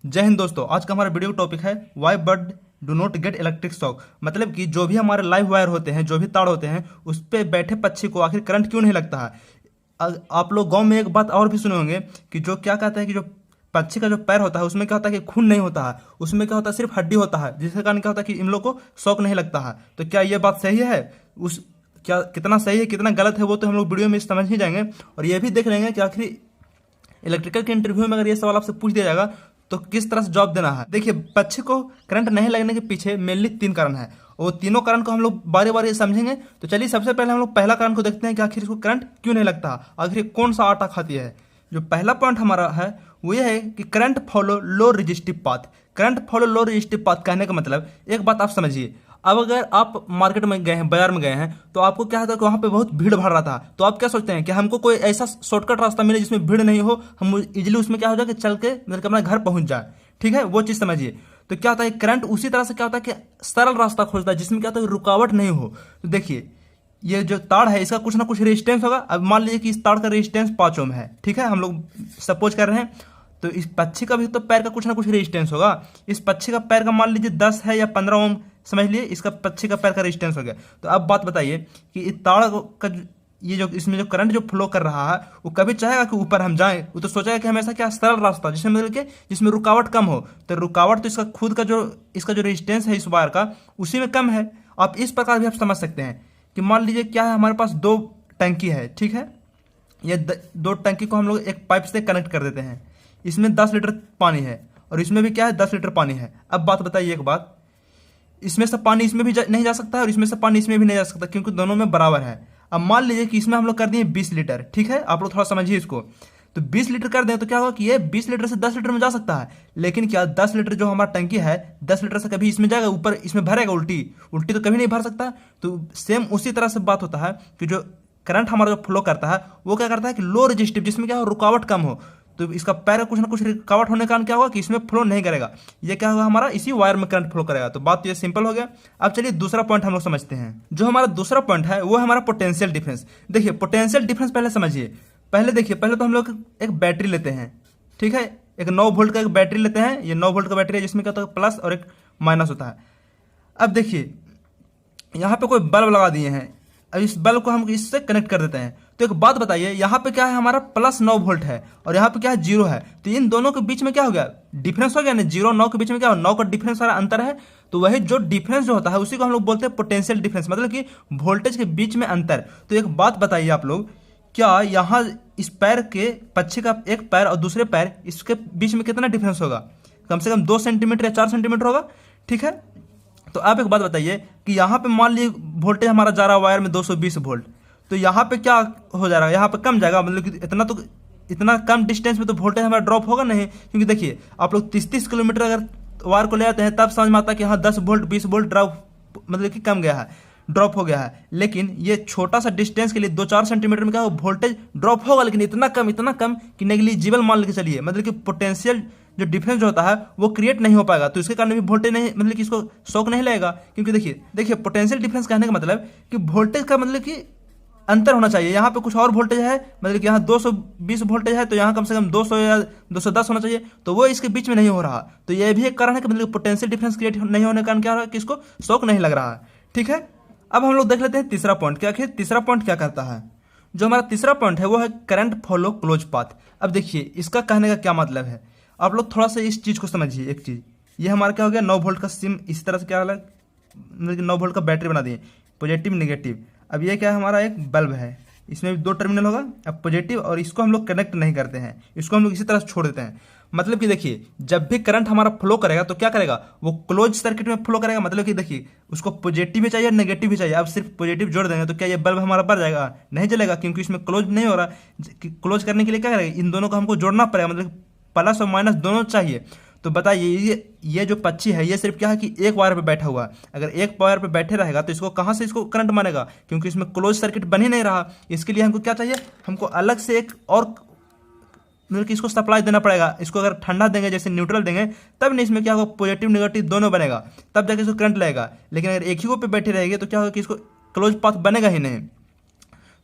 जय हिंद दोस्तों। आज का हमारा वीडियो टॉपिक है why bird do not get electric shock. मतलब कि जो भी हमारे लाइव वायर होते हैं, जो भी तार होते हैं, उस पे बैठे पक्षी को आखिर करंट क्यों नहीं लगता है। आप लोग गांव में एक बात और भी सुने होंगे कि जो क्या कहते हैं कि जो पक्षी का जो पैर होता है उसमें क्या होता है कि खून नहीं होता है, उसमें क्या होता है सिर्फ हड्डी होता है, जिसके कारण क्या होता है कि इन लोग को शौक नहीं लगता है। तो क्या ये बात सही है? उस क्या कितना सही है कितना गलत है वो तो हम लोग वीडियो में समझ ही जाएंगे, और ये भी देख लेंगे कि आखिर इलेक्ट्रिकल के इंटरव्यू में अगर ये सवाल आपसे पूछ दिया जाएगा तो किस तरह से जवाब देना है। देखिए, पक्षी को करंट नहीं लगने के पीछे मेनली 3 कारण है, और तीनों कारण को हम लोग बारे बारे समझेंगे। तो चलिए सबसे पहले हम लोग पहला कारण को देखते हैं कि आखिर इसको करंट क्यों नहीं लगता, आखिर कौन सा आटा खाती है। जो पहला पॉइंट हमारा है वो ये है कि करंट फॉलो लो रजिस्टिव पाथ। करंट फॉलो लो रजिस्टिव पाथ कहने का मतलब, एक बात आप समझिए, अब अगर आप मार्केट में गए हैं, बाजार में गए हैं, तो आपको क्या होता है कि वहाँ पे बहुत भीड़ भाड़ रहा था, तो आप क्या सोचते हैं कि हमको कोई ऐसा शॉर्टकट रास्ता मिले जिसमें भीड़ नहीं हो, हम इजीली उसमें क्या हो जाए कि चल के मतलब कि अपना घर पहुंच जाए। ठीक है, वो चीज़ समझिए। तो क्या होता है करंट उसी तरह से क्या होता है कि सरल रास्ता खोजता है जिसमें क्या होता है रुकावट नहीं हो। तो देखिए, ये जो तार है इसका कुछ ना कुछ रेजिस्टेंस होगा। अब मान लीजिए कि इस तार का रेजिस्टेंस 5 ओम है, ठीक है, हम लोग सपोज कर रहे हैं। तो इस पक्षी का भी तो पैर का कुछ ना कुछ रेजिस्टेंस होगा। इस पक्षी का पैर का मान लीजिए 10 है या 15 ओम, समझ लिए, इसका पक्षी का पैर का रेजिस्टेंस हो गया। तो अब बात बताइए कि इस तार का ये जो इसमें जो करंट जो फ्लो कर रहा है वो कभी चाहेगा कि ऊपर हम जाएं? वो तो सोचेगा कि हम ऐसा क्या सरल रास्ता जिसमें मतलब कि जिसमें रुकावट कम हो। तो रुकावट तो इसका खुद का जो इसका जो रेजिस्टेंस है इस वायर का उसी में कम है। आप इस प्रकार भी आप समझ सकते हैं कि मान लीजिए क्या है, हमारे पास 2 टंकी है, ठीक है। ये 2 टंकी को हम लोग एक पाइप से कनेक्ट कर देते हैं। इसमें 10 लीटर पानी है और इसमें भी क्या है 10 लीटर पानी है। अब बात बताइए एक बात, इसमें से पानी इसमें भी नहीं जा सकता है और इसमें से पानी इसमें भी नहीं जा सकता, क्योंकि दोनों में बराबर है। अब मान लीजिए कि इसमें हम लोग कर दिए 20 लीटर, ठीक है, आप लोग थोड़ा समझिए इसको। तो 20 लीटर कर दें तो क्या होगा कि ये 20 लीटर से 10 लीटर में जा सकता है, लेकिन क्या 10 लीटर जो हमारा टंकी है 10 लीटर से कभी इसमें जाएगा ऊपर, इसमें भरेगा उल्टी उल्टी तो कभी नहीं भर सकता। तो सेम उसी तरह से बात होता है कि जो करंट हमारा जो फ्लो करता है वो क्या करता है कि लो रजिस्टिव, जिसमें क्या हो रुकावट कम हो। तो इसका पैर का कुछ ना कुछ रुकावट होने के कारण क्या होगा कि इसमें फ्लो नहीं करेगा, ये क्या होगा हमारा इसी वायर में करंट फ्लो करेगा। तो बात तो ये सिंपल हो गया। अब चलिए दूसरा पॉइंट हम लोग समझते हैं। जो हमारा दूसरा पॉइंट है वो है हमारा पोटेंशियल डिफरेंस। देखिए, पोटेंशियल डिफरेंस पहले समझिए। पहले देखिए, पहले तो हम लोग एक बैटरी लेते हैं, ठीक है, एक 9 वोल्ट का एक बैटरी लेते हैं। ये 9 वोल्ट का बैटरी है जिसमें क्या होता है प्लस और एक माइनस होता है। अब देखिए यहाँ पे कोई बल्ब लगा दिए हैं, अब इस बल्ब को हम इससे कनेक्ट कर देते हैं। तो एक बात बताइए, यहाँ पे क्या है हमारा प्लस 9 वोल्ट है और यहाँ पे क्या है 0 है। तो इन दोनों के बीच में क्या हो गया डिफरेंस हो गया ना, 0 9 के बीच में क्या हो 9 का डिफरेंस वाला अंतर है। तो वही जो डिफरेंस जो होता है उसी को हम लोग बोलते हैं पोटेंशियल डिफरेंस, मतलब कि वोल्टेज के बीच में अंतर। तो एक बात बताइए आप लोग, क्या यहाँ इस पैर के पक्षी का एक पैर और दूसरे पैर इसके बीच में कितना डिफरेंस होगा? कम से कम 2 सेंटीमीटर या 4 सेंटीमीटर होगा, ठीक है। तो आप एक बात बताइए कि यहाँ पे मान लीजिए वोल्टेज हमारा जा रहा है वायर में 220 वोल्ट, तो यहाँ पे क्या हो जा रहा है, यहाँ पे कम जाएगा, मतलब कि इतना कम डिस्टेंस में तो वोल्टेज हमारा ड्रॉप होगा नहीं। क्योंकि देखिए आप लोग 30-30 किलोमीटर अगर वायर को ले आते हैं तब समझ में आता है कि हाँ 10 वोल्ट 20 वोल्ट ड्रॉप मतलब कि कम गया है, ड्रॉप हो गया है। लेकिन ये छोटा सा डिस्टेंस के लिए 2-4 सेंटीमीटर में क्या हो वोल्टेज ड्रॉप होगा, लेकिन इतना कम कि नेग्लिजिबल मान लेके चलिए, मतलब कि पोटेंशियल जो डिफरेंस जो होता है वो क्रिएट नहीं हो पाएगा। तो इसके कारण भी वोल्टेज नहीं, मतलब कि इसको शॉक नहीं लगेगा। क्योंकि देखिए पोटेंशियल डिफरेंस कहने का मतलब कि वोल्टेज का मतलब कि अंतर होना चाहिए। यहाँ पे कुछ और वोल्टेज है, मतलब कि यहाँ 220 वोल्टेज है तो यहाँ कम से कम 200 या 210 होना चाहिए, तो वो इसके बीच में नहीं हो रहा। तो ये भी एक कारण है कि मतलब पोटेंशियल डिफरेंस क्रिएट नहीं होने के कारण क्या हो रहा है कि इसको शॉक नहीं लग रहा है, ठीक है। अब हम लोग देख लेते हैं तीसरा पॉइंट। क्या आखिर तीसरा पॉइंट क्या करता है? जो हमारा तीसरा पॉइंट है वो है करंट फॉलो क्लोज पाथ। अब देखिए इसका कहने का क्या मतलब है, आप लोग थोड़ा सा इस चीज़ को समझिए। एक चीज़ ये हमारा क्या हो गया 9 वोल्ट का सिम, इस तरह से क्या अलग मतलब कि 9 वोल्ट का बैटरी बना दिए, पॉजिटिव नेगेटिव। अब ये क्या है हमारा एक बल्ब है, इसमें भी 2 टर्मिनल होगा, अब पॉजिटिव, और इसको हम लोग कनेक्ट नहीं करते हैं, इसको हम लोग इसी तरह से छोड़ देते हैं। मतलब कि देखिए जब भी करंट हमारा फ्लो करेगा तो क्या करेगा वो क्लोज सर्किट में फ्लो करेगा। मतलब कि देखिए उसको पॉजिटिव भी चाहिए और नेगेटिव भी चाहिए। अब सिर्फ पॉजिटिव जोड़ देंगे तो क्या ये बल्ब हमारा बढ़ जाएगा? नहीं जलेगा, क्योंकि इसमें क्लोज नहीं हो रहा। क्लोज करने के लिए क्या करेगा, इन दोनों को हमको जोड़ना पड़ेगा, मतलब प्लस और माइनस दोनों चाहिए। तो बताइए ये जो पक्षी है ये सिर्फ क्या है कि एक वायर पे बैठा हुआ है। अगर एक वायर पे बैठे रहेगा तो इसको कहाँ से इसको करंट मानेगा, क्योंकि इसमें क्लोज सर्किट बन ही नहीं रहा। इसके लिए हमको क्या चाहिए, हमको अलग से एक और मतलब कि इसको सप्लाई देना पड़ेगा। इसको अगर ठंडा देंगे जैसे न्यूट्रल देंगे तब नहीं इसमें क्या होगा पॉजिटिव नेगेटिव दोनों बनेगा, तब जाके इसको करंट लगेगा। लेकिन अगर एक ही को पे बैठे रहेगी तो क्या होगा कि इसको क्लोज पाथ बनेगा ही नहीं।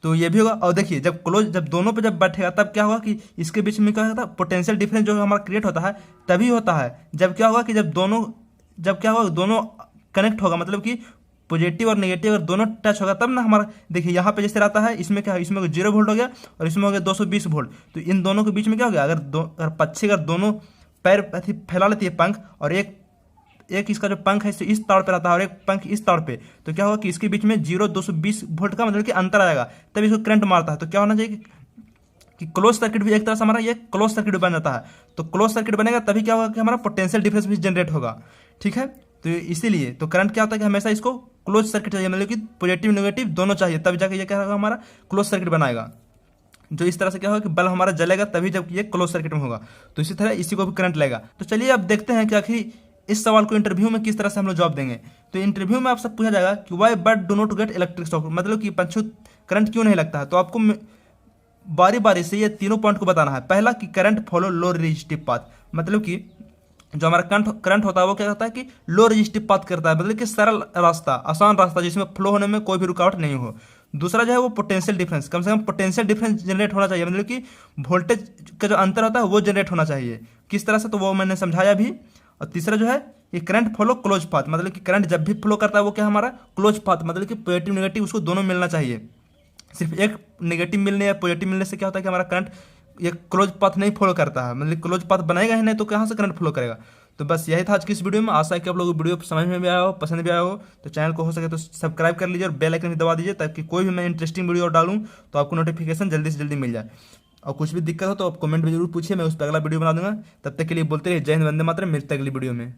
तो ये भी होगा। और देखिए जब दोनों पे जब बैठेगा तब क्या होगा कि इसके बीच में क्या होता है, पोटेंशियल डिफरेंस जो हमारा क्रिएट होता है तभी होता है जब क्या होगा कि जब क्या होगा दोनों कनेक्ट होगा, मतलब कि पॉजिटिव और नेगेटिव अगर दोनों टच होगा तब ना हमारा, देखिए यहाँ पे जैसे रहता है, इसमें क्या है, इसमें 0 वोल्ट हो गया और इसमें हो गया 220 वोल्ट। तो इन दोनों के बीच में क्या हो गया, अगर पक्षी अगर दोनों पैर फैला लेती है पंख, और एक एक इसका जो पंख है इस तार पे रहता है और एक पंख इस तार पे, तो क्या होगा कि इसके बीच में 220 वोल्ट का मतलब कि अंतर आएगा, तब इसको करंट मारता है। तो क्या होना चाहिए कि क्लोज सर्किट भी एक तरह से हमारा ये क्लोज सर्किट बन जाता है। तो क्लोज सर्किट बनेगा तभी क्या होगा कि हमारा पोटेंशियल डिफरेंस भी जनरेट होगा, ठीक है। तो इसीलिए तो करंट क्या होता है कि हमेशा इसको क्लोज सर्किट चाहिए, मतलब कि पॉजिटिव नेगेटिव दोनों चाहिए, तब जाके ये क्या होगा हमारा क्लोज सर्किट बनाएगा। जो इस तरह से क्या होगा कि बल्ब हमारा जलेगा तभी जब ये क्लोज सर्किट में होगा। तो इसी तरह इसी को भी करंट लगेगा। तो चलिए अब देखते हैं कि आखिर इस सवाल को इंटरव्यू में किस तरह से हम लोग जवाब देंगे। तो इंटरव्यू में आपसे पूछा जाएगा कि why bird do not get electric shock, मतलब कि पंछी करंट क्यों नहीं लगता है। तो आपको बारी बारी से ये तीनों पॉइंट को बताना है। पहला कि करंट फॉलो लो रेजिस्टिव पाथ, मतलब कि जो हमारा करंट होता है वो क्या होता है कि लो रेजिस्टिव पाथ करता है, मतलब कि सरल रास्ता, आसान रास्ता जिसमें फ्लो होने में कोई भी रुकावट नहीं हो। दूसरा जो है वो पोटेंशियल डिफरेंस, कम से कम पोटेंशियल डिफरेंस जनरेट होना चाहिए, मतलब कि वोल्टेज का जो अंतर होता है वो जनरेट होना चाहिए। किस तरह से, तो वो मैंने समझाया भी। और तीसरा जो है ये करंट फॉलो क्लोज पाथ, मतलब कि करंट जब भी फ्लो करता है वो क्या हमारा क्लोज पाथ, मतलब कि पॉजिटिव नेगेटिव उसको दोनों मिलना चाहिए। सिर्फ एक नेगेटिव मिलने या पॉजिटिव मिलने से क्या होता है कि हमारा करंट ये क्लोज पाथ नहीं फॉलो करता है, मतलब क्लोज पाथ बनाएगा ही नहीं तो कहाँ से करंट फ्लो करेगा। तो बस यही था आज की इस वीडियो में। आशा है कि आप लोगों को वीडियो समझ में भी आया हो, पसंद भी आया हो। तो चैनल को हो सके तो सब्सक्राइब कर लीजिए और बेल आइकन भी दबा दीजिए, ताकि कोई भी मैं इंटरेस्टिंग वीडियो डालूं तो आपको नोटिफिकेशन जल्दी से जल्दी मिल जाए। और कुछ भी दिक्कत हो तो आप कमेंट में जरूर पूछिए, मैं उस पर अगला वीडियो बना दूंगा। तब तक के लिए बोलते रहिए जय हिंद, वंदे मातरम। मिलते हैं अगली वीडियो में।